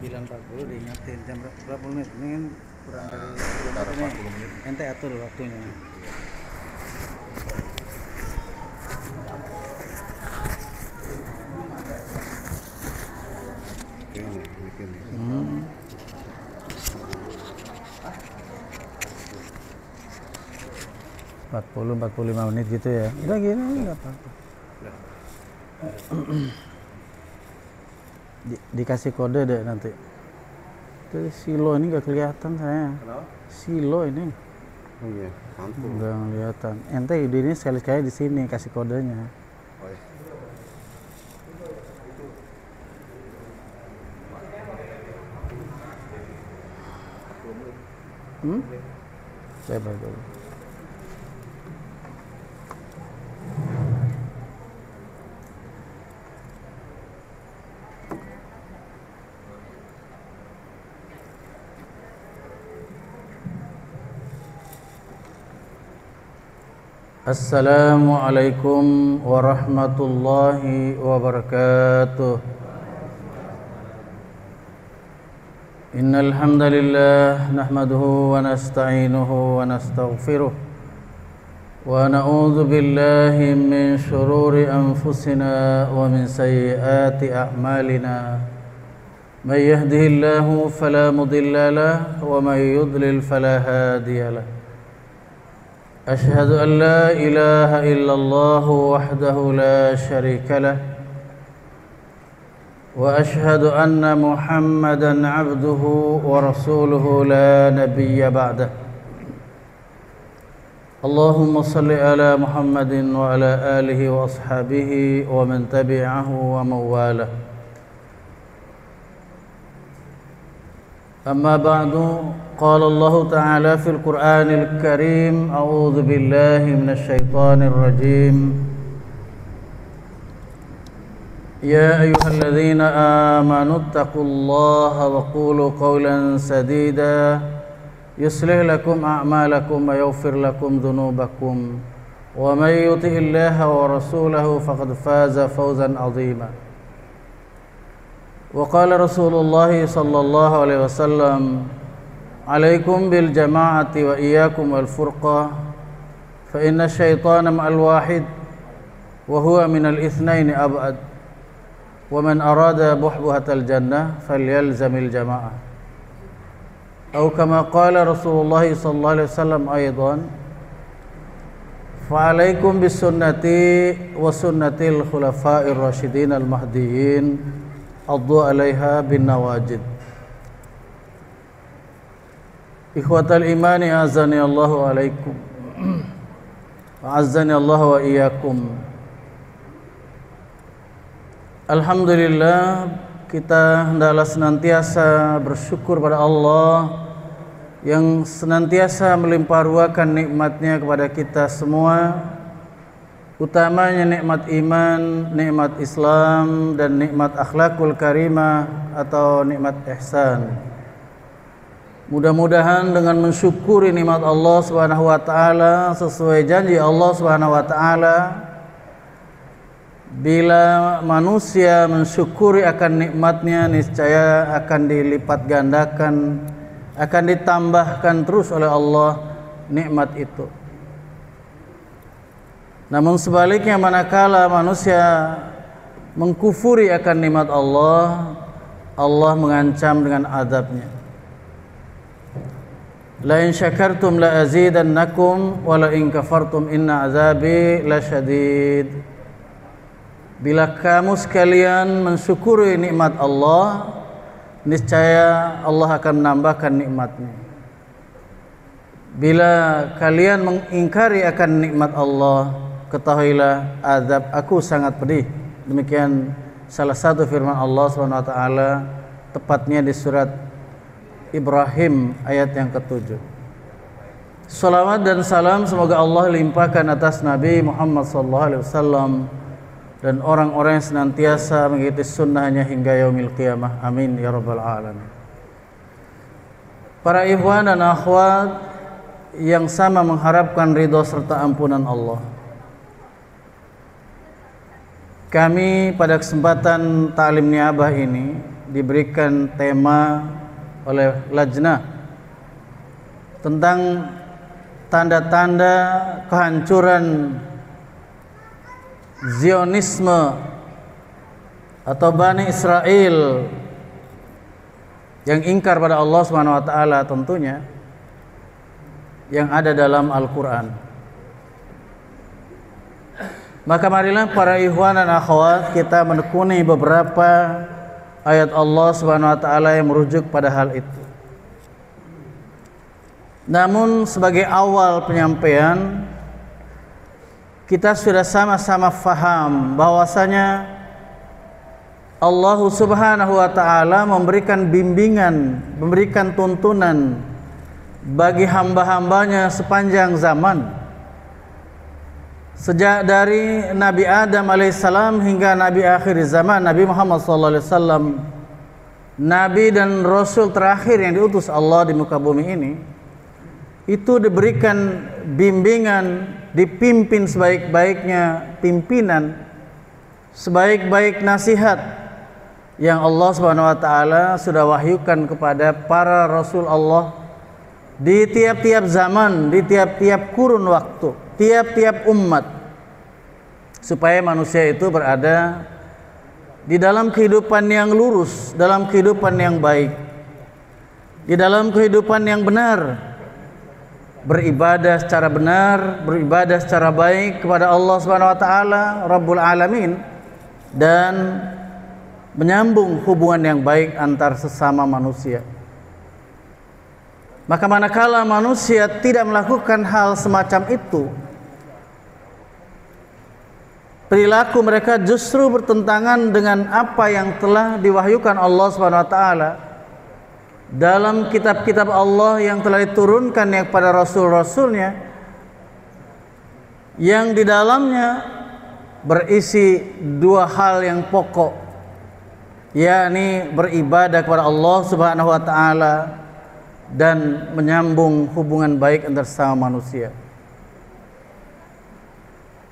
9.40 diingatin jam berapa menit ini kan kurang dari Sekitar 10 menit. 40 menit. Ente atur waktunya. Ini. 40-45 menit gitu ya. Udah gini enggak apa-apa. Dikasih kode deh nanti. Itu silo ini nggak kelihatan saya. Kenapa? Silo ini Oh iya, mantul. nggak kelihatan. Ente ini sekali-sekali di sini kasih kodenya. Oh iya. Coba dulu. Assalamualaikum warahmatullahi wabarakatuh. Innal hamdalillah nahmaduhu wa nasta'inuhu wa nastaghfiruh wa na'udzu billahi min shururi anfusina wa min sayyiati a'malina. May yahdihillahu fala mudilla lahu wa may yudlil fala hadiya lahu. أشهد أن لا إله إلا الله وحده لا شريك له وأشهد أن محمدًا عبده ورسوله لا نبي بعده اللهم صل على محمد وعلى آله وأصحابه ومن تبعه ومن والاه أما بعد قال الله تعالى في القرآن الكريم أعوذ بالله من الشيطان الرجيم يا أيها الذين آمنوا اتقوا الله وقولوا قولا سديدا يصلح لكم أعمالكم ويغفر لكم ذنوبكم ومن يطع الله ورسوله فقد فاز فوزا عظيما وقال رسول الله صلى الله عليه وسلم عليكم بالجماعة وإياكم والفرقة فإن الشيطان مع الواحد وهو من الاثنين أبعد ومن أراد بحبوحة الجنة فليلزم الجماعة أو كما قال رسول الله صلى الله عليه وسلم أيضا فعليكم بسنتي وسنة الخلفاء الراشدين المهديين عضوا عليها بالنواجذ Ikhwatal imani azani Allahu alaikum wa azani Allah wa iyyakum. Alhamdulillah, kita hendaklah senantiasa bersyukur pada Allah yang senantiasa melimpah ruahkan nikmatnya kepada kita semua, utamanya nikmat iman, nikmat Islam dan nikmat akhlakul karimah atau nikmat ihsan. Mudah-mudahan dengan mensyukuri nikmat Allah Subhanahu wa taala sesuai janji Allah Subhanahu wa taala, bila manusia mensyukuri akan nikmatnya niscaya akan dilipat gandakan, akan ditambahkan terus oleh Allah nikmat itu. Namun sebaliknya manakala manusia mengkufuri akan nikmat Allah, Allah mengancam dengan azabnya. La in syakartum la azidannakum wa la in kafartum inna azabi lasyadid. Bila kamu sekalian mensyukuri nikmat Allah, niscaya Allah akan menambahkan nikmatnya. Bila kalian mengingkari akan nikmat Allah, ketahuilah azab aku sangat pedih. Demikian salah satu firman Allah SWT, tepatnya di surat Ibrahim ayat yang ke-7. Salawat dan salam semoga Allah limpahkan atas Nabi Muhammad SAW dan orang-orang yang senantiasa mengikuti sunnahnya hingga yaumil qiyamah. Amin ya rabbal alamin. Para ikhwan dan akhwat yang sama mengharapkan ridho serta ampunan Allah, kami pada kesempatan ta'lim niabah ini diberikan tema oleh lajnah tentang tanda-tanda kehancuran Zionisme atau Bani Israel yang ingkar pada Allah Subhanahu wa taala, tentunya yang ada dalam Al-Qur'an. Maka marilah para ikhwan dan akhwat kita menekuni beberapa ayat Allah Subhanahu wa taala yang merujuk pada hal itu. Namun sebagai awal penyampaian, kita sudah sama-sama faham bahwasanya Allah Subhanahu wa taala memberikan bimbingan, memberikan tuntunan bagi hamba-hambanya sepanjang zaman. Sejak dari Nabi Adam alaihissalam hingga Nabi akhir zaman, Nabi Muhammad SAW, Nabi dan Rasul terakhir yang diutus Allah di muka bumi ini, itu diberikan bimbingan, dipimpin sebaik-baiknya pimpinan, sebaik-baik nasihat yang Allah Subhanahu wa taala sudah wahyukan kepada para Rasul Allah di tiap-tiap zaman, di tiap-tiap kurun waktu, tiap-tiap umat, supaya manusia itu berada di dalam kehidupan yang lurus, dalam kehidupan yang baik, di dalam kehidupan yang benar, beribadah secara benar, beribadah secara baik kepada Allah Subhanahu wa taala Rabbul Alamin, dan menyambung hubungan yang baik antar sesama manusia. Maka manakala manusia tidak melakukan hal semacam itu, perilaku mereka justru bertentangan dengan apa yang telah diwahyukan Allah Subhanahu wa taala dalam kitab-kitab Allah yang telah diturunkan kepada rasul-rasulnya, yang di dalamnya berisi dua hal yang pokok, yakni beribadah kepada Allah Subhanahu wa taala dan menyambung hubungan baik antar sesama manusia.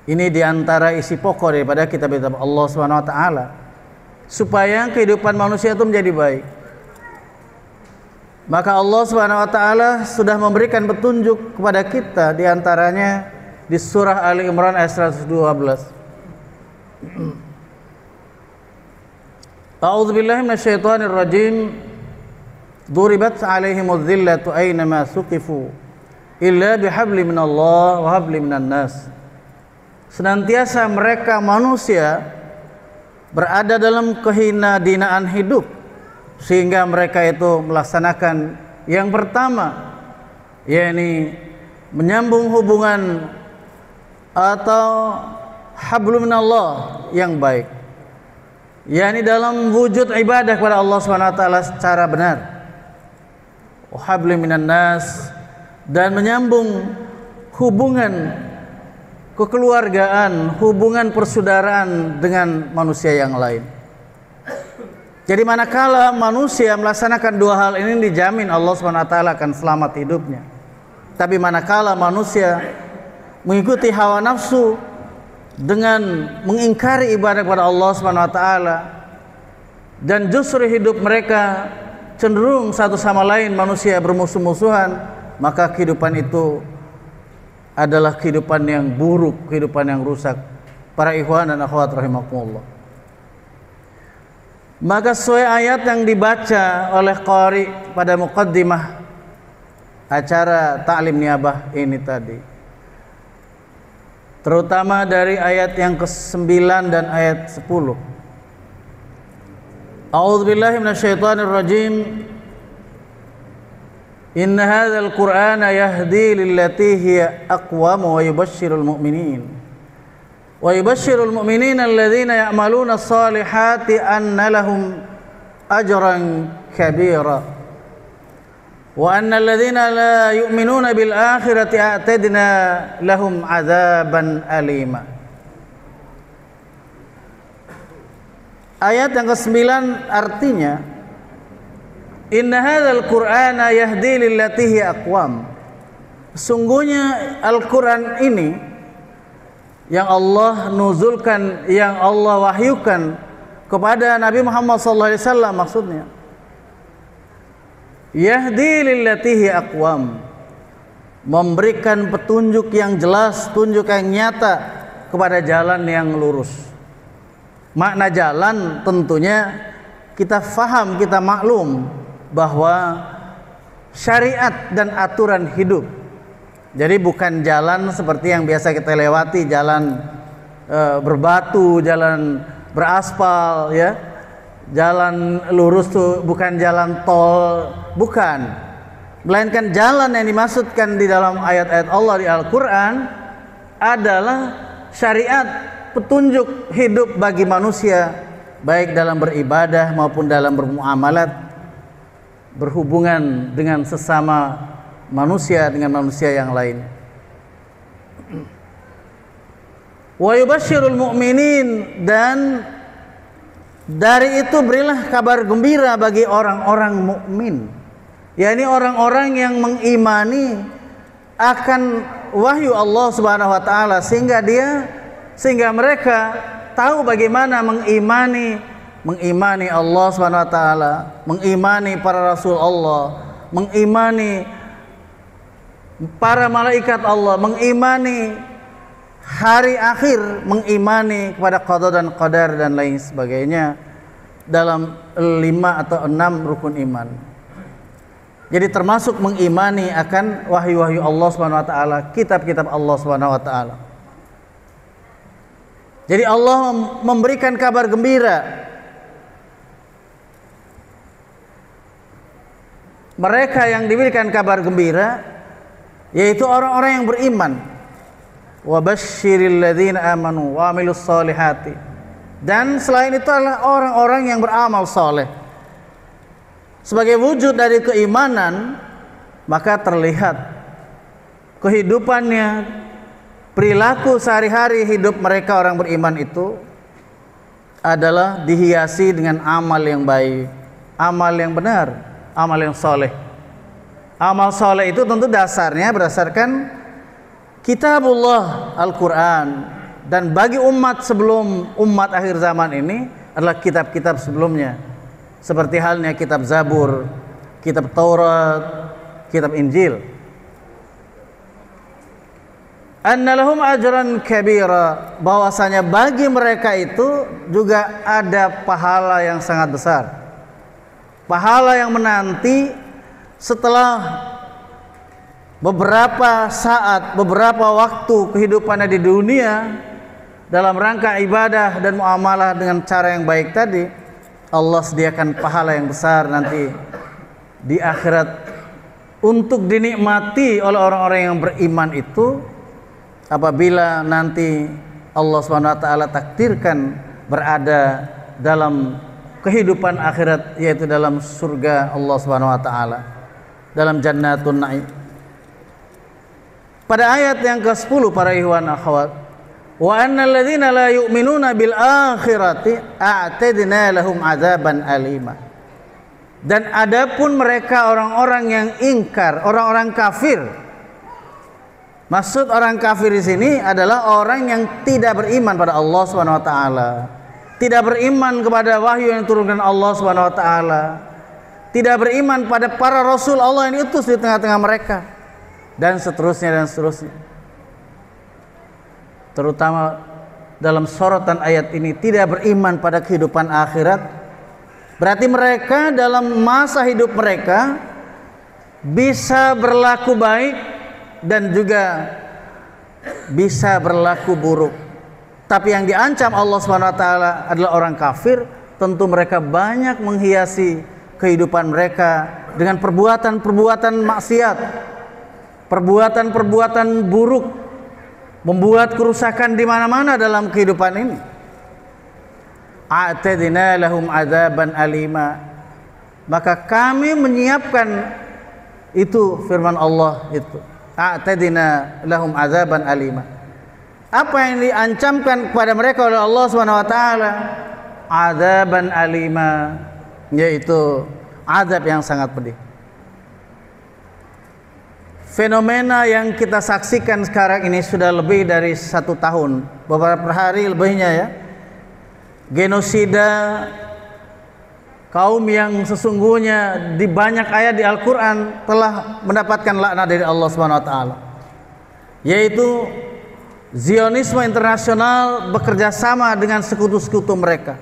Ini diantara isi pokok daripada kitab-kitab Allah Subhanahu wa taala, supaya kehidupan manusia itu menjadi baik. Maka Allah Subhanahu wa taala sudah memberikan petunjuk kepada kita, diantaranya di surah Ali Imran ayat 112. A'udzu billahi minasyaitonir rajim. Duribat 'alaihimudz dzillatu aynama suqifu illa bihabli minallah wa habli minan nas. Senantiasa mereka manusia berada dalam kehinaan hidup, sehingga mereka itu melaksanakan yang pertama, yakni menyambung hubungan atau hablum minallah yang baik, yakni dalam wujud ibadah kepada Allah Subhanahu wa taala secara benar, wa habli minan nas, dan menyambung hubungan kekeluargaan, hubungan persaudaraan dengan manusia yang lain. Jadi manakala manusia melaksanakan dua hal ini, dijamin Allah Subhanahu wa taala akan selamat hidupnya. Tapi manakala manusia mengikuti hawa nafsu dengan mengingkari ibadah kepada Allah Subhanahu wa taala, dan justru hidup mereka cenderung satu sama lain manusia bermusuh-musuhan, maka kehidupan itu adalah kehidupan yang buruk, kehidupan yang rusak. Para ikhwan dan akhwat rahimakumullah. Maka sesuai ayat yang dibaca oleh qari pada muqaddimah acara ta'lim niyabah ini tadi, terutama dari ayat yang ke-9 dan ayat 10. A'udzubillahi minasyaitonir rajim. Inna hadzal Qur'ana yahdi lillati hiya aqwam wa yubashshirul mu'minin alladhina ya'maluna as-salihati anna lahum ajran kabira wa anna alladhina la yu'minuna bil akhirati a'tadna lahum 'adzaban alima. Ayat yang ke-9 artinya, inna hadzal Qur'ana yahdi lillati hiya aqwam. Sungguhnya Al-Qur'an ini yang Allah nuzulkan, yang Allah wahyukan kepada Nabi Muhammad SAW maksudnya. Yahdi lillati hi aqwam, memberikan petunjuk yang jelas, tunjuk yang nyata kepada jalan yang lurus. Makna jalan tentunya kita faham, kita maklum bahwa syariat dan aturan hidup. Jadi bukan jalan seperti yang biasa kita lewati, jalan berbatu, jalan beraspal, ya. Jalan lurus tuh bukan jalan tol, bukan. Melainkan jalan yang dimaksudkan di dalam ayat-ayat Allah di Al-Quran adalah syariat, petunjuk hidup bagi manusia, baik dalam beribadah maupun dalam bermuamalat, berhubungan dengan sesama manusia, dengan manusia yang lain. Wa yubashshirul mu'minin, dan dari itu berilah kabar gembira bagi orang-orang mukmin, yakni orang-orang yang mengimani akan wahyu Allah Subhanahu wa taala, sehingga mereka tahu bagaimana mengimani Allah Subhanahu wa taala, mengimani para rasul Allah, mengimani para malaikat Allah, mengimani hari akhir, mengimani kepada qada dan qadar dan lain sebagainya dalam 5 atau 6 rukun iman. Jadi termasuk mengimani akan wahyu-wahyu Allah Subhanahu wa taala, kitab-kitab Allah Subhanahu wa taala. Jadi Allah memberikan kabar gembira. Mereka yang diberikan kabar gembira yaitu orang-orang yang beriman. Wa basyiril ladzina amanu wa amilus solihati, dan selain itu adalah orang-orang yang beramal soleh. Sebagai wujud dari keimanan, maka terlihat kehidupannya, perilaku sehari-hari hidup mereka orang beriman itu adalah dihiasi dengan amal yang baik, amal yang benar, amal yang soleh. Amal soleh itu tentu dasarnya berdasarkan Kitabullah Al-Quran, dan bagi umat sebelum umat akhir zaman ini adalah kitab-kitab sebelumnya, seperti halnya kitab Zabur, kitab Taurat, kitab Injil. Anna lahum ajran kabira, bahwasanya bagi mereka itu juga ada pahala yang sangat besar, pahala yang menanti setelah beberapa saat, beberapa waktu kehidupannya di dunia dalam rangka ibadah dan muamalah dengan cara yang baik tadi. Allah sediakan pahala yang besar nanti di akhirat untuk dinikmati oleh orang-orang yang beriman itu apabila nanti Allah Subhanahu wa taala takdirkan berada dalam kehidupan akhirat, yaitu dalam surga Allah Subhanahu wa taala, dalam jannatun na'im. Pada ayat yang ke-10 para ikhwan akhwat, wa annal ladzina la yu'minuna bil akhirati a'tadna lahum adzaban alima. Dan adapun mereka orang-orang yang ingkar, orang-orang kafir. Maksud orang kafir di sini adalah orang yang tidak beriman pada Allah Subhanahu wa taala, tidak beriman kepada wahyu yang diturunkan Allah Subhanahu wa taala, tidak beriman pada para rasul Allah yang diutus di tengah-tengah mereka, dan seterusnya dan seterusnya. Terutama dalam sorotan ayat ini, tidak beriman pada kehidupan akhirat, berarti mereka dalam masa hidup mereka bisa berlaku baik dan juga bisa berlaku buruk. Tapi yang diancam Allah SWT adalah orang kafir. Tentu mereka banyak menghiasi kehidupan mereka dengan perbuatan-perbuatan maksiat, perbuatan-perbuatan buruk, membuat kerusakan di mana-mana dalam kehidupan ini. A'tadna lahum adzaban alima, maka kami menyiapkan itu, firman Allah itu, a'tadna lahum adzaban alima. Apa yang diancamkan kepada mereka oleh Allah Subhanahu wa taala? Adzaban alima, yaitu azab yang sangat pedih. Fenomena yang kita saksikan sekarang ini sudah lebih dari 1 tahun, beberapa hari lebihnya ya, genosida kaum yang sesungguhnya di banyak ayat di Al-Quran telah mendapatkan laknat dari Allah Subhanahu wa taala, yaitu Zionisme internasional bekerja sama dengan sekutu-sekutu mereka.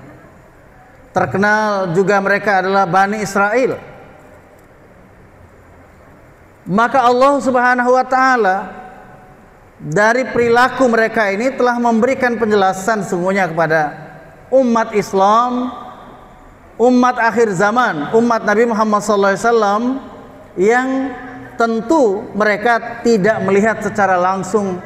Terkenal juga mereka adalah Bani Israel. Maka Allah Subhanahu wa taala dari perilaku mereka ini telah memberikan penjelasan sungguhnya kepada umat Islam, umat akhir zaman, umat Nabi Muhammad SAW, yang tentu mereka tidak melihat secara langsung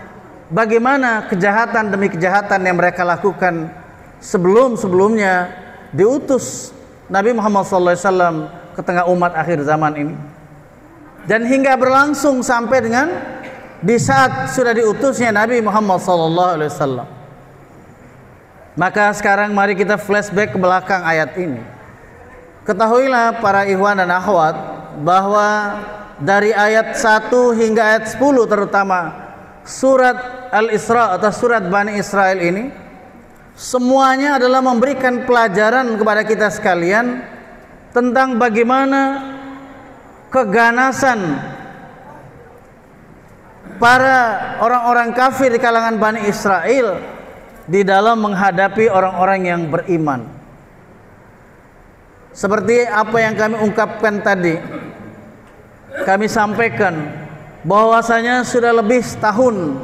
bagaimana kejahatan demi kejahatan yang mereka lakukan sebelum-sebelumnya diutus Nabi Muhammad SAW ke tengah umat akhir zaman ini, dan hingga berlangsung sampai dengan di saat sudah diutusnya Nabi Muhammad SAW. Maka sekarang mari kita flashback ke belakang ayat ini. Ketahuilah para ikhwan dan akhwat bahwa dari ayat 1 hingga ayat 10 terutama surat Al-Isra atau surat Bani Israel ini semuanya adalah memberikan pelajaran kepada kita sekalian tentang bagaimana keganasan para orang-orang kafir di kalangan Bani Israel di dalam menghadapi orang-orang yang beriman. Seperti apa yang kami ungkapkan tadi, kami sampaikan bahwasanya sudah lebih setahun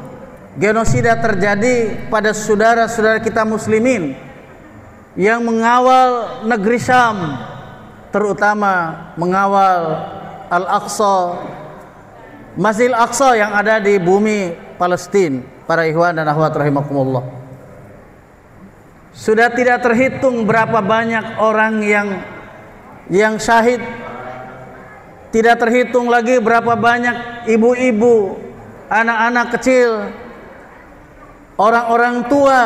genosida terjadi pada saudara-saudara kita muslimin yang mengawal negeri Syam, terutama mengawal Al-Aqsa, Masjidil Aqsa yang ada di bumi Palestina. Para ikhwan dan akhwat rahimakumullah, sudah tidak terhitung berapa banyak orang yang syahid, tidak terhitung lagi berapa banyak ibu-ibu, anak-anak kecil, orang-orang tua,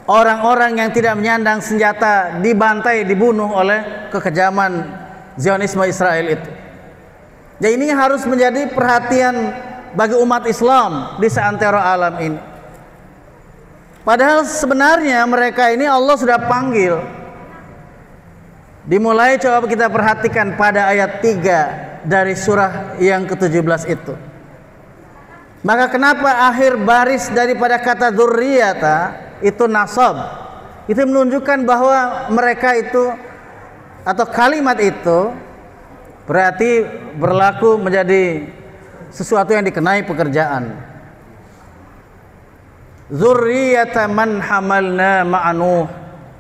orang-orang yang tidak menyandang senjata dibantai, dibunuh oleh kekejaman Zionisme Israel itu. Jadi ini harus menjadi perhatian bagi umat Islam di seantero alam ini. Padahal sebenarnya mereka ini Allah sudah panggil. Dimulai coba kita perhatikan pada ayat 3 dari surah yang ke-17 itu. Maka kenapa akhir baris daripada kata dzurriyyata itu nasab? Itu menunjukkan bahwa mereka itu atau kalimat itu berarti berlaku menjadi sesuatu yang dikenai pekerjaan. Dzurriyyata man hamalna ma'anuh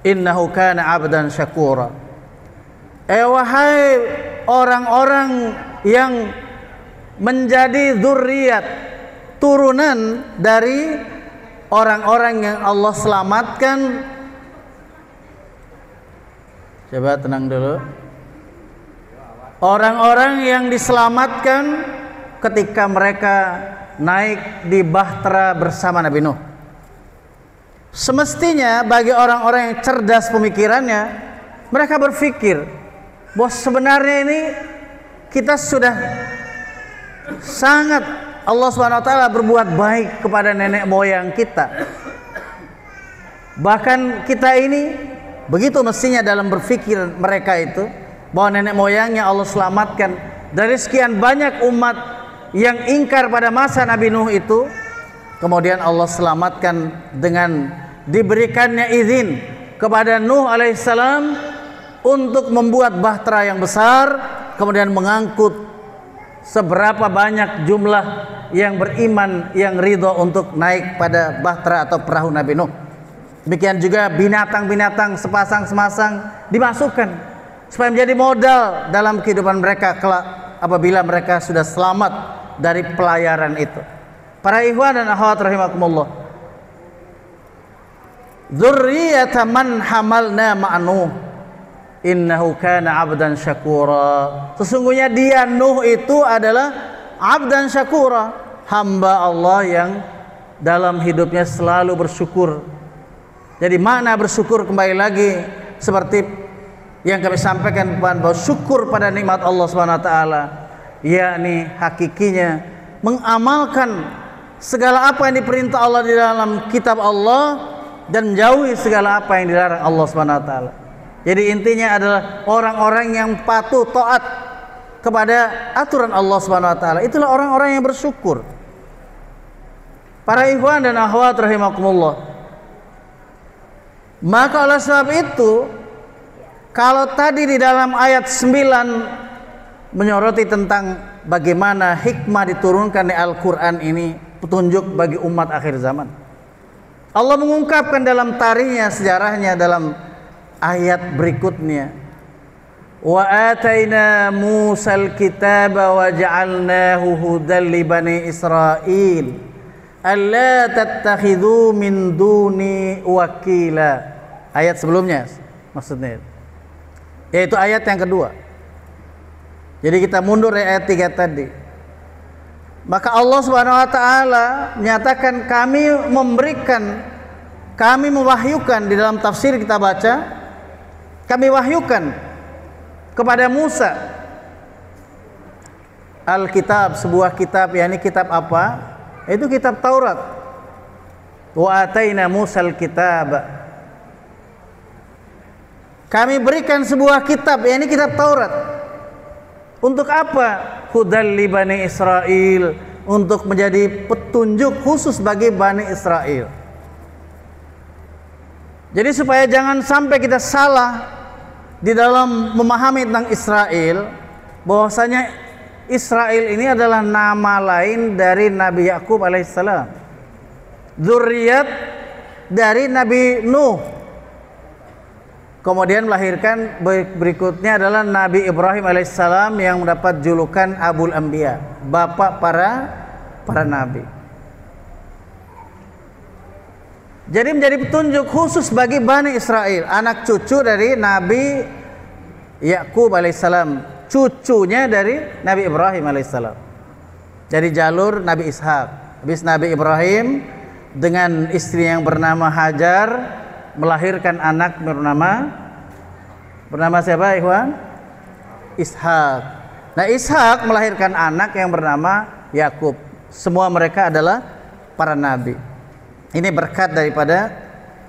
innahu kana 'abdan syakura. Wahai orang-orang yang menjadi dzurriyyat, turunan dari orang-orang yang Allah selamatkan. Coba tenang dulu. Orang-orang yang diselamatkan ketika mereka naik di bahtera bersama Nabi Nuh. Semestinya bagi orang-orang yang cerdas pemikirannya, mereka berpikir bahwa sebenarnya ini kita sudah sangat, Allah SWT berbuat baik kepada nenek moyang kita. Bahkan kita ini begitu mestinya dalam berpikir mereka itu, bahwa nenek moyangnya Allah selamatkan dari sekian banyak umat yang ingkar pada masa Nabi Nuh itu. Kemudian Allah selamatkan dengan diberikannya izin kepada Nuh alaihissalam untuk membuat bahtera yang besar, kemudian mengangkut seberapa banyak jumlah yang beriman yang ridho untuk naik pada bahtera atau perahu Nabi Nuh. Demikian juga binatang-binatang sepasang-sepasang dimasukkan supaya menjadi modal dalam kehidupan mereka kelak apabila mereka sudah selamat dari pelayaran itu. Para ikhwan dan akhwat rahimakumullah, dzurriyyata man hamalna ma'anuh innahu kana 'abdan syakura. Sesungguhnya dia Nuh itu adalah 'abdan syakura, hamba Allah yang dalam hidupnya selalu bersyukur. Jadi makna bersyukur kembali lagi seperti yang kami sampaikan bahwa syukur pada nikmat Allah Subhanahu wa taala, yakni hakikinya mengamalkan segala apa yang diperintah Allah di dalam kitab Allah dan menjauhi segala apa yang dilarang Allah Subhanahu wa taala. Jadi intinya adalah orang-orang yang patuh taat kepada aturan Allah Subhanahu wa taala. Itulah orang-orang yang bersyukur. Para ikhwan dan akhwat rahimakumullah. Maka oleh sebab itu, kalau tadi di dalam ayat 9 menyoroti tentang bagaimana hikmah diturunkan di Al-Quran ini, petunjuk bagi umat akhir zaman, Allah mengungkapkan dalam tarikhnya, sejarahnya dalam ayat berikutnya, wa ataina Musal kitaba wa ja'alnahu hudan li bani Israil alla tattakhidhu min duni wakila. Ayat sebelumnya maksudnya, yaitu ayat yang kedua. Jadi kita mundur dari ayat 3 tadi. Maka Allah Subhanahu wa taala menyatakan, kami mewahyukan, di dalam tafsir kita baca, kami wahyukan kepada Musa Alkitab, sebuah kitab, yakni kitab apa? Itu kitab Taurat. Wa ataina Musal kitab. Kami berikan sebuah kitab, yakni kitab Taurat. Untuk apa? Hudal li bani Israil, untuk menjadi petunjuk khusus bagi Bani Israel. Jadi supaya jangan sampai kita salah di dalam memahami tentang Israel, bahwasanya Israel ini adalah nama lain dari Nabi Yakub alaihissalam, zuriat dari Nabi Nuh. Kemudian melahirkan berikutnya adalah Nabi Ibrahim alaihissalam yang mendapat julukan Abul Anbiya, bapak para nabi. Jadi menjadi petunjuk khusus bagi Bani Israel, anak cucu dari Nabi Yakub alaihissalam, cucunya dari Nabi Ibrahim alaihissalam. Jadi jalur Nabi Ishak. Habis Nabi Ibrahim dengan istri yang bernama Hajar melahirkan anak bernama siapa, ikhwan? Ishak. Nah, Ishak melahirkan anak yang bernama Yakub. Semua mereka adalah para nabi. Ini berkat daripada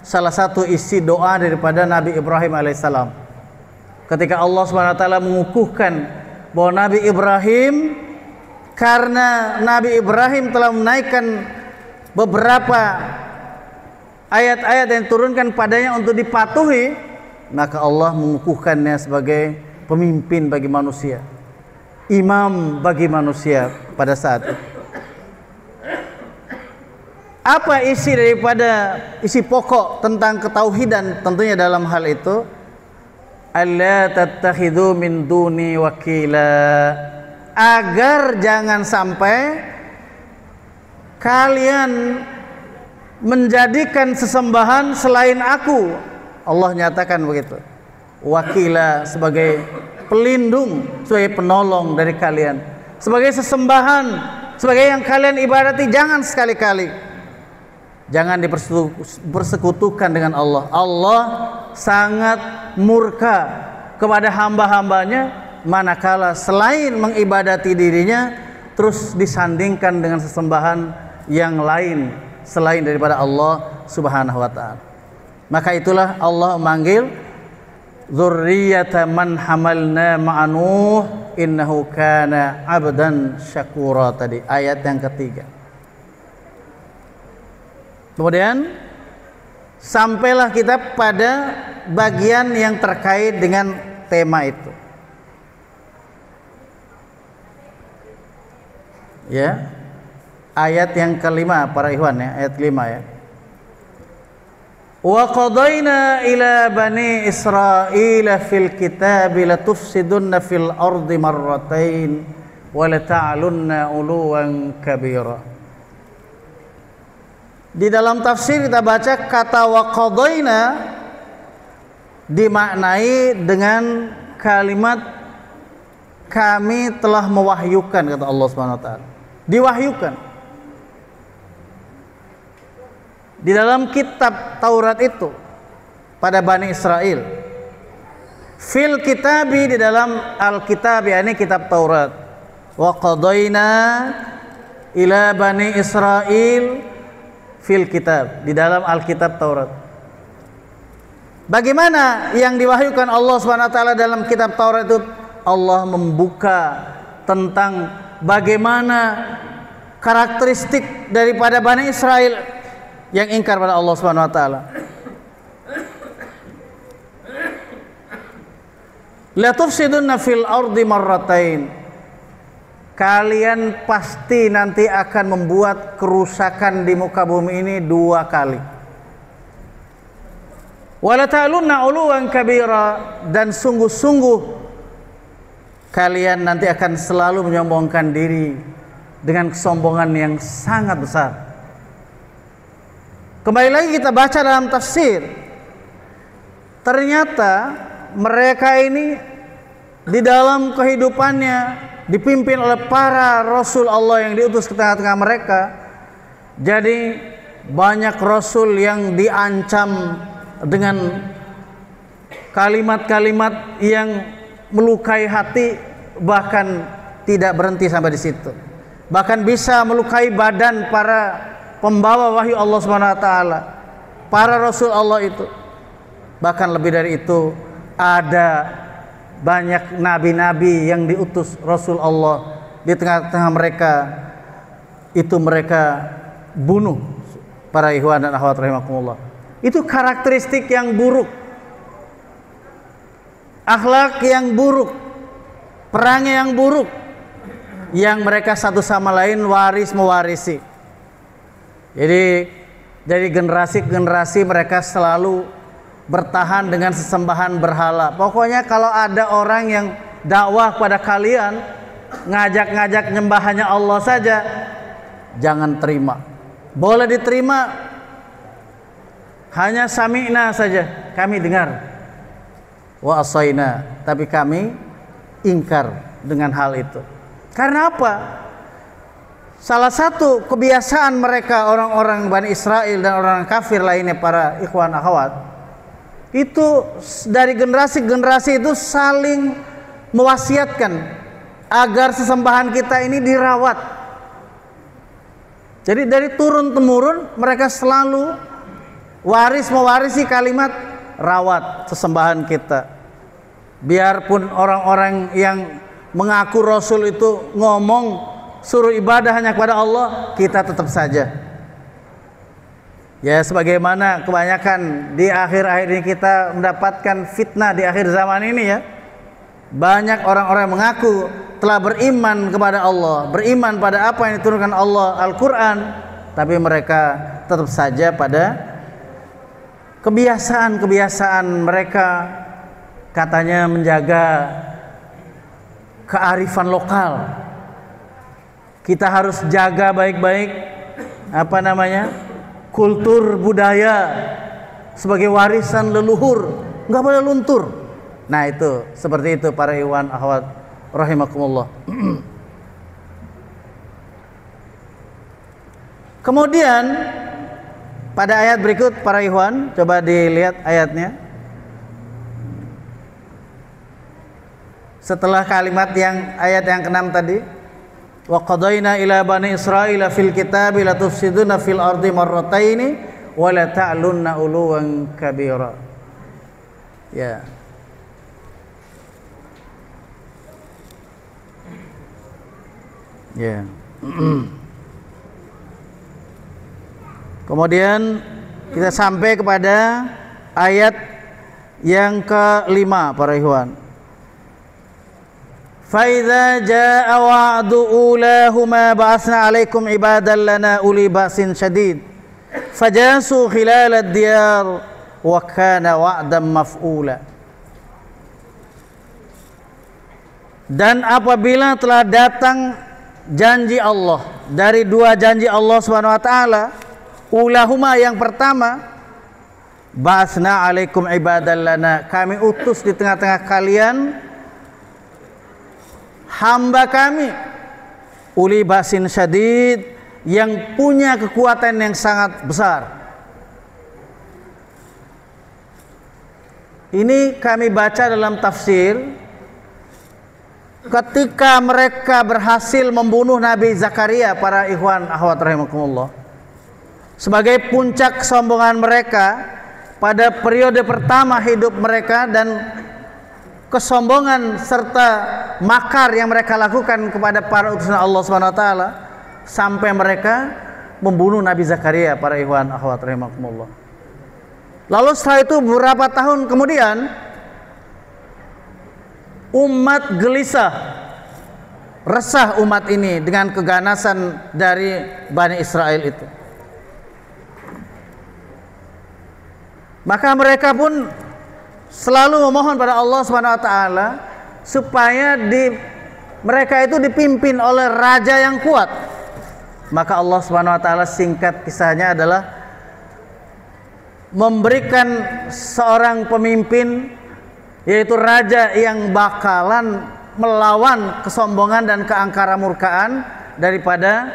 salah satu isi doa daripada Nabi Ibrahim alaihissalam. Ketika Allah SWT mengukuhkan bahwa Nabi Ibrahim, karena Nabi Ibrahim telah menaikkan beberapa ayat-ayat yang diturunkan padanya untuk dipatuhi, maka Allah mengukuhkannya sebagai pemimpin bagi manusia, imam bagi manusia pada saat itu. Apa isi daripada isi pokok tentang ketauhidan? Tentunya dalam hal itu, alla tattakhidhu min duni wakila, agar jangan sampai kalian menjadikan sesembahan selain aku. Allah nyatakan begitu, wakila, sebagai pelindung, sebagai penolong dari kalian, sebagai sesembahan, sebagai yang kalian ibadati. Jangan sekali-kali, jangan dipersekutukan dengan Allah. Allah sangat murka kepada hamba-hambanya manakala selain mengibadati dirinya terus disandingkan dengan sesembahan yang lain selain daripada Allah Subhanahu wa taala. Maka itulah Allah memanggil dzurriyyata man hamalna ma'a Nuh innahu kana 'abdan syakura, tadi ayat yang ketiga. Kemudian sampailah kita pada bagian yang terkait dengan tema itu. Ya. Ayat yang kelima para ikhwan, ya, ayat 5 ya. Wa qadayna ila bani Israila fil kitabi latufsidunna fil ardi marratain wa lata'lunna uluwan kabira. Di dalam tafsir kita baca kata wa qadayna dimaknai dengan kalimat kami telah mewahyukan, kata Allah Subhanahu wa taala. Diwahyukan. Di dalam kitab Taurat itu pada Bani Israel, fil kitabi, di dalam Alkitab, yakni kitab Taurat. Wa qadayna ila Bani Israel fil kitab, di dalam Alkitab Taurat. Bagaimana yang diwahyukan Allah Subhanahu wa taala dalam kitab Taurat itu? Allah membuka tentang bagaimana karakteristik daripada Bani Israel yang ingkar pada Allah Subhanahu wa taala. La tufsiduna fil ardi marratain. Kalian pasti nanti akan membuat kerusakan di muka bumi ini 2 kali. Wala ta'lunna 'uluwan kabira, dan sungguh-sungguh kalian nanti akan selalu menyombongkan diri dengan kesombongan yang sangat besar. Kembali lagi kita baca dalam tafsir. Ternyata mereka ini di dalam kehidupannya dipimpin oleh para rasul Allah yang diutus ke tengah-tengah mereka. Jadi banyak rasul yang diancam dengan kalimat-kalimat yang melukai hati, bahkan tidak berhenti sampai di situ. Bahkan bisa melukai badan para pembawa wahyu Allah Subhanahu wa taala, para rasul Allah itu. Bahkan lebih dari itu, ada banyak nabi-nabi yang diutus Rasul Allah di tengah-tengah mereka, itu mereka bunuh para ikhwan dan akhwat rahimakumullah. Itu karakteristik yang buruk, akhlak yang buruk, perang yang buruk, yang mereka satu sama lain waris mewarisi. Jadi dari generasi ke generasi mereka selalu bertahan dengan sesembahan berhala. Pokoknya kalau ada orang yang dakwah pada kalian, ngajak-ngajak nyembah hanya Allah saja, jangan terima. Boleh diterima, hanya sami'na saja, kami dengar, wa asaina, tapi kami ingkar dengan hal itu. Karena apa? Salah satu kebiasaan mereka, orang-orang Bani Israel dan orang kafir lainnya, para ikhwan akhwat, itu dari generasi ke generasi itu saling mewasiatkan agar sesembahan kita ini dirawat. Jadi dari turun temurun mereka selalu mewarisi kalimat rawat sesembahan kita. Biarpun orang-orang yang mengaku Rasul itu ngomong suruh ibadah hanya kepada Allah, kita tetap saja. Ya, sebagaimana kebanyakan di akhir-akhir ini kita mendapatkan fitnah di akhir zaman ini ya. Banyak orang-orang yang mengaku telah beriman kepada Allah, beriman pada apa yang diturunkan Allah, Al-Quran, tapi mereka tetap saja pada kebiasaan-kebiasaan mereka, katanya menjaga kearifan lokal. Kita harus jaga baik-baik kultur budaya sebagai warisan leluhur, nggak boleh luntur. Nah itu seperti itu para ikhwan akhwat rahimakumullah. Kemudian pada ayat berikut para ikhwan, coba dilihat ayatnya. Setelah kalimat yang ayat yang ke-6 tadi, wa qadaina ila bani israila fil kitabi la tufsiduna fil ardi marrataini wa la ta'lunna uluwan kabira. Ya. Ya. Kemudian kita sampai kepada ayat yang ke-5 para ikhwan. Fa idza jaa wa'du ulahuma ba'atsna 'alaikum ibadan lana uli ba'sin syadid fajasu khilal ad-diyar wa kana wa'dan maf'ula. Dan apabila telah datang janji Allah, dari 2 janji Allah Subhanahu wa taala, ulahuma yang pertama, ba'atsna 'alaikum ibadan lana, kami utus di tengah-tengah kalian hamba kami uli basin syadid, yang punya kekuatan yang sangat besar. Ini kami baca dalam tafsir, ketika mereka berhasil membunuh Nabi Zakaria, para ikhwan akhwat rahimakumullah, sebagai puncak kesombongan mereka, pada periode pertama hidup mereka dan kesombongan serta makar yang mereka lakukan kepada para utusan Allah Subhanahu wa taala sampai mereka membunuh Nabi Zakaria, para ikhwan akhwat rahimakumullah. Lalu setelah itu beberapa tahun kemudian umat gelisah, resah umat ini dengan keganasan dari Bani Israel itu. Maka mereka pun selalu memohon pada Allah Subhanahu wa taala supaya mereka itu dipimpin oleh raja yang kuat. Maka Allah Subhanahu wa taala, singkat kisahnya adalah memberikan seorang pemimpin, yaitu raja yang bakalan melawan kesombongan dan keangkara murkaan daripada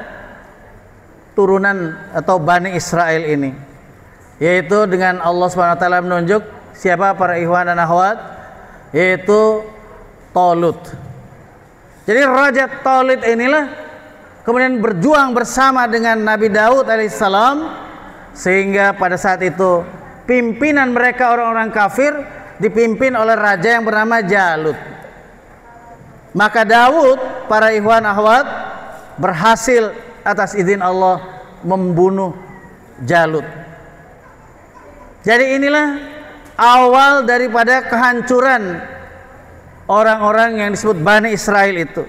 turunan atau Bani Israel ini, yaitu dengan Allah Subhanahu wa taala menunjuk siapa, para ikhwan dan akhwat, yaitu Talut. Jadi Raja Talut inilah kemudian berjuang bersama dengan Nabi Daud alaihissalam, sehingga pada saat itu pimpinan mereka orang-orang kafir dipimpin oleh raja yang bernama Jalut. Maka Daud, para ikhwan akhwat, berhasil atas izin Allah membunuh Jalut. Jadi inilah awal daripada kehancuran orang-orang yang disebut Bani Israel itu.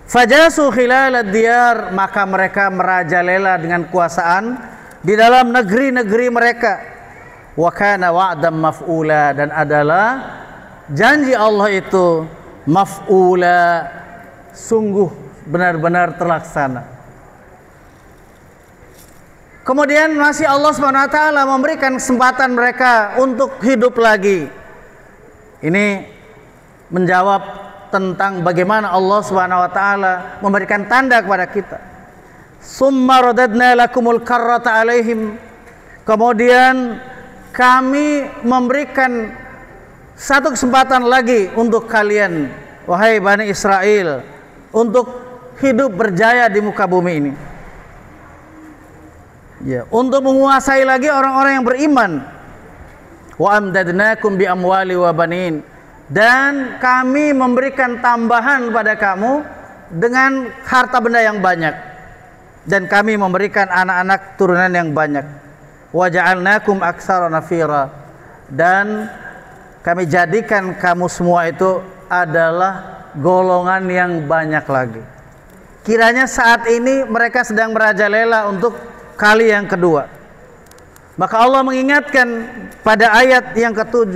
Fajasu khilal diyar, maka mereka merajalela dengan kuasaan di dalam negeri-negeri mereka. Wa kana wa'dan maf'ula, dan adalah janji Allah itu maf'ula, sungguh benar-benar terlaksana. Kemudian masih Allah Subhanahu wa taala memberikan kesempatan mereka untuk hidup lagi. Ini menjawab tentang bagaimana Allah Subhanahu wa taala memberikan tanda kepada kita. Summa radadna lakumul karrata alaihim. Kemudian kami memberikan satu kesempatan lagi untuk kalian, wahai Bani Israel, untuk hidup berjaya di muka bumi ini. Ya, untuk menguasai lagi orang-orang yang beriman. Wa amdadnakum bi amwali wa banin, dan kami memberikan tambahan pada kamu dengan harta benda yang banyak, dan kami memberikan anak-anak turunan yang banyak. Wa ja'alnakum aktsara nafira, dan kami jadikan kamu semua itu adalah golongan yang banyak lagi. Kiranya saat ini mereka sedang merajalela untuk kali yang kedua. Maka Allah mengingatkan pada ayat yang ke-7,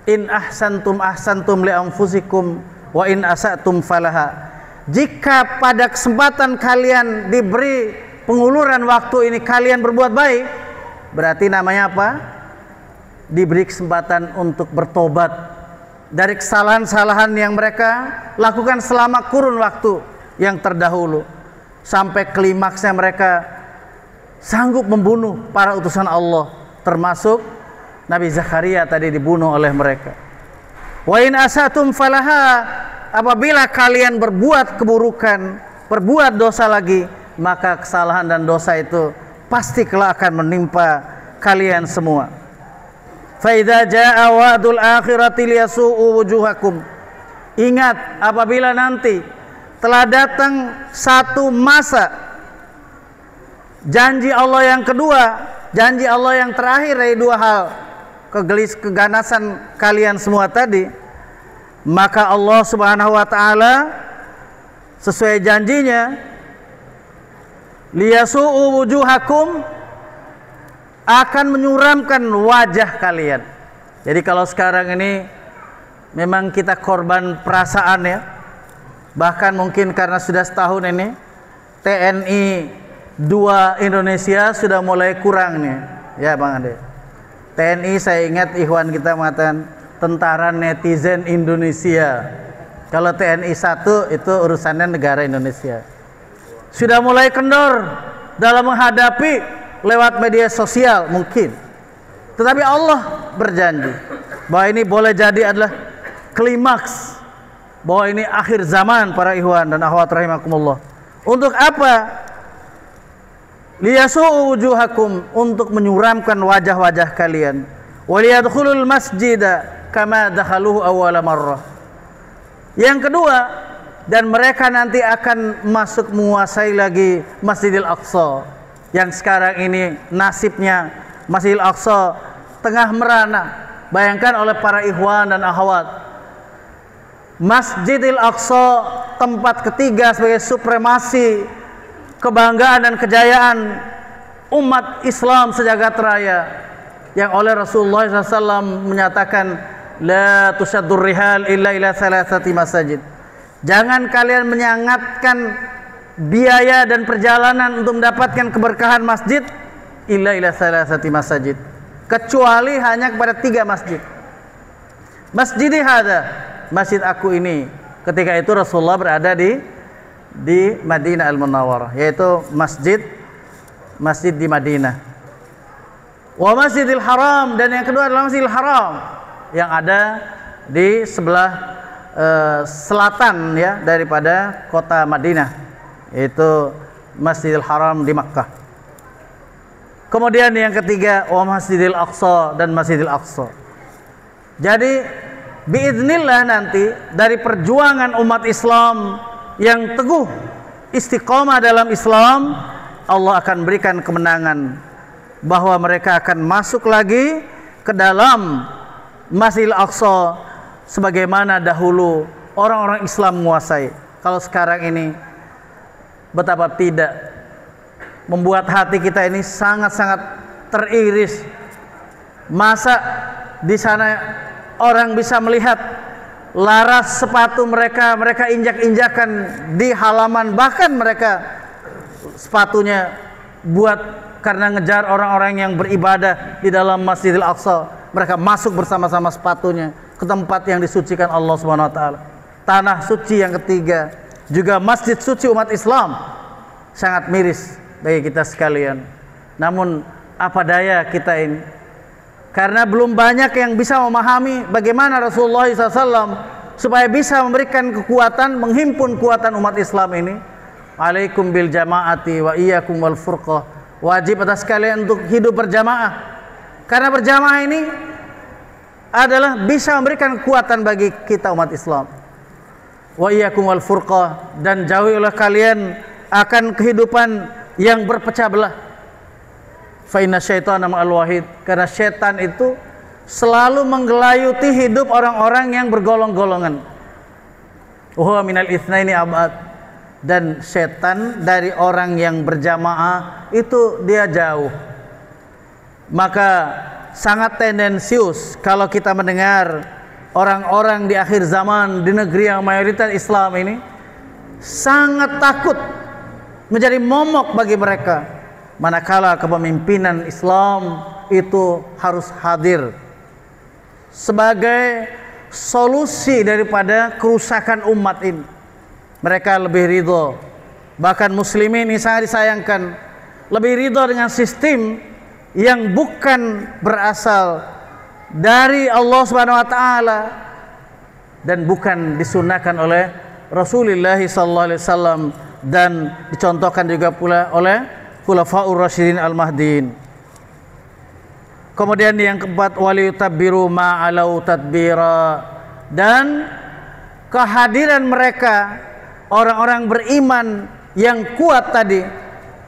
in ahsantum ahsantum li anfusikum wa in asatum falaha. Jika pada kesempatan kalian diberi penguluran waktu ini kalian berbuat baik, berarti namanya apa? Diberi kesempatan untuk bertobat dari kesalahan-kesalahan yang mereka lakukan selama kurun waktu yang terdahulu, sampai klimaksnya mereka sanggup membunuh para utusan Allah, termasuk Nabi Zakaria tadi dibunuh oleh mereka. Wa in asatum falaha, apabila kalian berbuat keburukan, berbuat dosa lagi, maka kesalahan dan dosa itu pasti kelak akan menimpa kalian semua. Fa idza jaa wa'dul akhirati liyasu'u wujuhakum. Ingat, apabila nanti telah datang satu masa janji Allah yang kedua, janji Allah yang terakhir dari dua hal, keganasan kalian semua tadi, maka Allah Subhanahu wa taala sesuai janjinya, liyasu'u wujuhakum, akan menyuramkan wajah kalian. Jadi kalau sekarang ini memang kita korban perasaan ya, bahkan mungkin karena sudah setahun ini TNI 2 Indonesia sudah mulai kurang nih, ya Bang Ade. TNI, saya ingat ikhwan kita mengatakan tentara netizen Indonesia. Kalau TNI 1 itu urusannya negara Indonesia. Sudah mulai kendor dalam menghadapi lewat media sosial mungkin. Tetapi Allah berjanji bahwa ini boleh jadi adalah klimaks, bahwa ini akhir zaman, para ikhwan dan akhwat rahimakumullah. Untuk apa? liyasu'u wujuhakum, untuk menyuramkan wajah-wajah kalian, waliyadkhulul masjida kama dakhaluhu awwala marrah. Yang kedua, dan mereka nanti akan masuk menguasai lagi Masjidil Aqsa, yang sekarang ini nasibnya Masjidil Aqsa tengah merana. Bayangkan oleh para ikhwan dan akhwat, Masjidil Aqsa tempat ketiga sebagai supremasi, kebanggaan dan kejayaan umat Islam sejagat raya, yang oleh Rasulullah SAW menyatakan, la tushaddur rihal illa ila salasati masajid. Jangan kalian menyangatkan biaya dan perjalanan untuk mendapatkan keberkahan masjid illa ila salasati masajid, kecuali hanya kepada 3 masjid. Masjidi hada, masjid aku ini. Ketika itu Rasulullah berada di Madinah Al-Munawwarah, yaitu masjid di Madinah. Wa Masjidil Haram, dan yang kedua adalah Masjidil Haram yang ada di sebelah selatan ya daripada kota Madinah, yaitu Masjidil Haram di Makkah. Kemudian yang ketiga, wa Masjidil Aqsa, dan Masjidil Aqsa. Jadi biiznillah nanti dari perjuangan umat Islam yang teguh istiqomah dalam Islam, Allah akan berikan kemenangan, bahwa mereka akan masuk lagi ke dalam Masjidil Aqsa sebagaimana dahulu orang-orang Islam menguasai. Kalau sekarang ini betapa tidak, membuat hati kita ini sangat-sangat teriris. Masa di sana orang bisa melihat laras sepatu mereka injak-injakan di halaman, bahkan mereka sepatunya buat karena ngejar orang-orang yang beribadah di dalam Masjidil Aqsa. Mereka masuk bersama-sama sepatunya ke tempat yang disucikan Allah Subhanahu wa taala. Tanah suci yang ketiga, juga masjid suci umat Islam, sangat miris bagi kita sekalian. Namun apa daya kita ini, karena belum banyak yang bisa memahami bagaimana Rasulullah SAW supaya bisa memberikan kekuatan, menghimpun kekuatan umat Islam ini. Alaikum bil jamaati wa iyyakum wal furqah. Wajib atas kalian untuk hidup berjamaah, karena berjamaah ini adalah bisa memberikan kekuatan bagi kita umat Islam. Wa iyyakum wal furqah, dan jauhilah kalian akan kehidupan yang berpecah belah. Fa inna syaitana ma'al wahid, karena syaitan itu selalu menggelayuti hidup orang-orang yang bergolong-golongan. Wa minal itsnaini abad, dan syaitan dari orang yang berjamaah itu dia jauh. Maka sangat tendensius kalau kita mendengar orang-orang di akhir zaman di negeri yang mayoritas Islam ini sangat takut, menjadi momok bagi mereka manakala kepemimpinan Islam itu harus hadir sebagai solusi daripada kerusakan umat ini. Mereka lebih ridho, bahkan muslimin ini sangat disayangkan, lebih ridho dengan sistem yang bukan berasal dari Allah Subhanahu wa taala dan bukan disunahkan oleh Rasulullah sallallahu alaihi wasallam, dan dicontohkan juga pula oleh Khulafaur Rasyidin Al-Mahdiin. Kemudian yang keempat, waliyutabbiru ma'alau tadbira, dan kehadiran mereka orang-orang beriman yang kuat tadi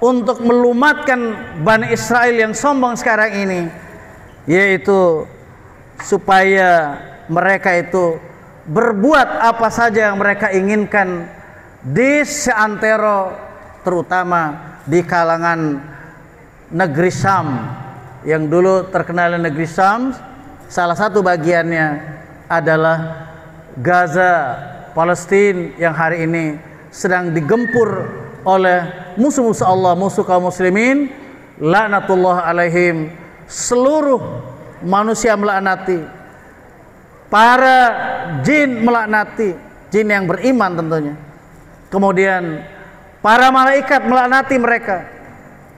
untuk melumatkan Bani Israel yang sombong sekarang ini, yaitu supaya mereka itu berbuat apa saja yang mereka inginkan di seantero, terutama di kalangan negeri Syam, yang dulu terkenal negeri Syam. Salah satu bagiannya adalah Gaza, Palestina, yang hari ini sedang digempur oleh musuh-musuh Allah, musuh kaum muslimin, laknatullah alaihim. Seluruh manusia melaknati, para jin melaknati, jin yang beriman tentunya. Kemudian para malaikat melaknati mereka.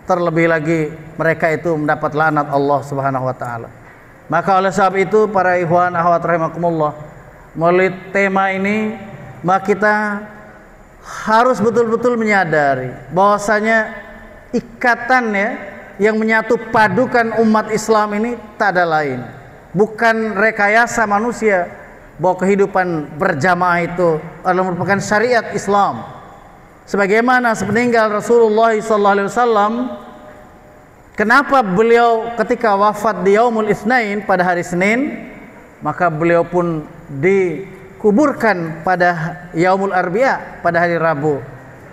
Terlebih lagi mereka itu mendapat laknat Allah Subhanahu wa taala. Maka oleh sebab itu para ikhwan akhwat rahimakumullah, melalui tema ini maka kita harus betul-betul menyadari bahwasanya ikatan ya yang menyatu padukan umat Islam ini tak ada lain, bukan rekayasa manusia bahwa kehidupan berjamaah itu adalah merupakan syariat Islam. Sebagaimana sepeninggal Rasulullah SAW, kenapa beliau ketika wafat di Yaumul Itsnain pada hari Senin, maka beliau pun dikuburkan pada Yaumul Arbi'a pada hari Rabu.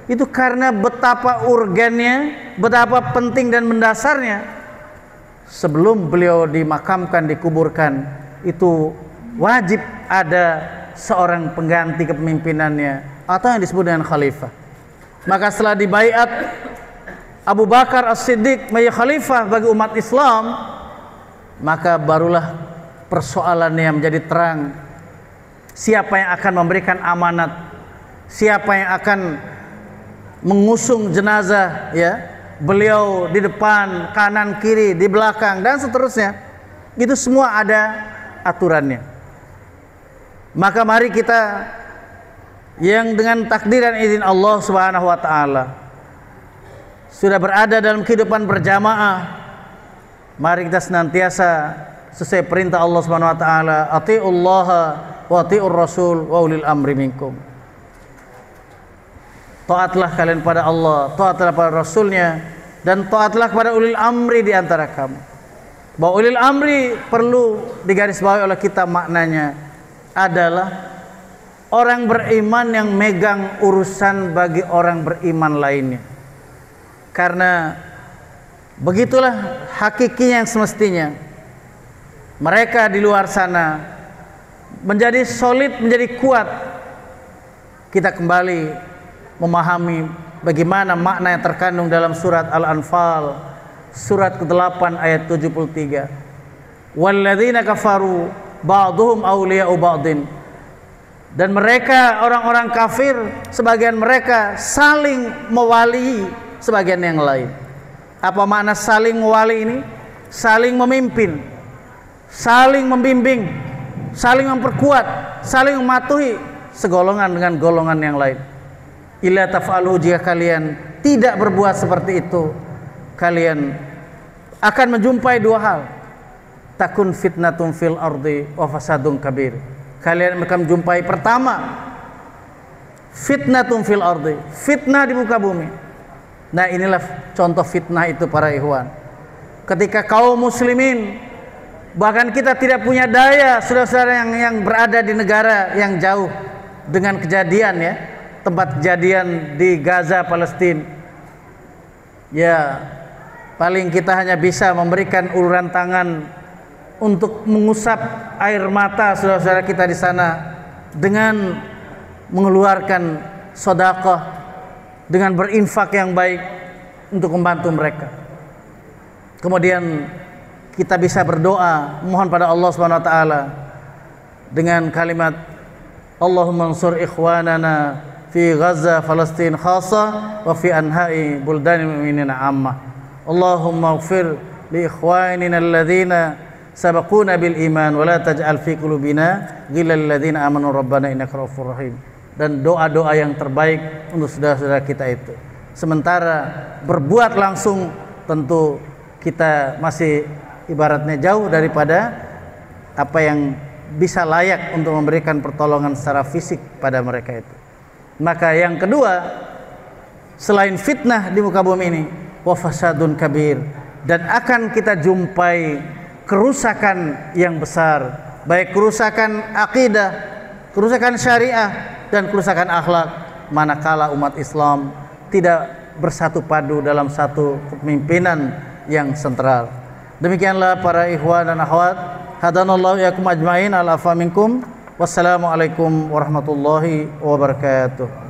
Itu karena betapa urgennya, betapa penting dan mendasarnya. Sebelum beliau dimakamkan, dikuburkan, itu wajib ada seorang pengganti kepemimpinannya atau yang disebut dengan khalifah. Maka setelah dibaiat Abu Bakar As-Siddiq menjadi khalifah bagi umat Islam, maka barulah persoalannya menjadi terang. Siapa yang akan memberikan amanat, siapa yang akan mengusung jenazah ya, beliau di depan, kanan, kiri, di belakang dan seterusnya. Itu semua ada aturannya. Maka mari kita yang dengan takdir dan izin Allah Subhanahu wa taala sudah berada dalam kehidupan berjamaah, mari kita senantiasa sesuai perintah Allah Subhanahu wa taala, atiullaha wa atiur rasul wa ulil amri minkum. Taatlah kalian pada Allah, taatlah pada Rasulnya, dan taatlah kepada ulil amri di antara kamu. Bahwa ulil amri perlu digarisbawahi oleh kita, maknanya adalah orang beriman yang megang urusan bagi orang beriman lainnya. Karena begitulah hakikinya yang semestinya. Mereka di luar sana menjadi solid, menjadi kuat. Kita kembali memahami bagaimana makna yang terkandung dalam surat Al-Anfal surat ke-8 ayat 73. Walladzina kafaru ba'duhum awliya'u ba'din. Dan mereka orang-orang kafir, sebagian mereka saling mewali sebagian yang lain. Apa makna saling mewali ini? Saling memimpin, saling membimbing, saling memperkuat, saling mematuhi segolongan dengan golongan yang lain. Illa taf'alu, jika kalian tidak berbuat seperti itu, kalian akan menjumpai dua hal. Takun fitnatun fil ardi wa fasadun kabir. Kalian akan menjumpai, pertama, fitnatun fil ardi, fitnah di muka bumi. Nah, inilah contoh fitnah itu para ikhwan. Ketika kaum muslimin, bahkan kita tidak punya daya, saudara-saudara yang berada di negara yang jauh dengan kejadian ya, tempat kejadian di Gaza, Palestina. Ya, paling kita hanya bisa memberikan uluran tangan untuk mengusap air mata saudara-saudara kita di sana dengan mengeluarkan sedekah, dengan berinfak yang baik untuk membantu mereka. Kemudian kita bisa berdoa, mohon pada Allah Subhanahu wa taala dengan kalimat Allahumma ansur ikhwanana fi Gaza, Palestin khassa wa fi anha'i buldanil mu'minina ammah. Allahumma ighfir li ikhwanina alladhina sabaquna bil iman wa la taj'al fi qulubina ghillal ladzina amanu rabbana innaka ra'ufur rahim. Dan doa-doa yang terbaik untuk saudara-saudara kita itu. Sementara berbuat langsung tentu kita masih ibaratnya jauh daripada apa yang bisa layak untuk memberikan pertolongan secara fisik pada mereka itu. Maka yang kedua, selain fitnah di muka bumi ini, wa fasadun kabir, dan akan kita jumpai kerusakan yang besar, baik kerusakan akidah, kerusakan syariah, dan kerusakan akhlak, manakala umat Islam tidak bersatu padu dalam satu kepemimpinan yang sentral. Demikianlah para ikhwan dan akhwat, hadanallahu yakum ajmain, al-afa minkum. Wassalamualaikum warahmatullahi wabarakatuh.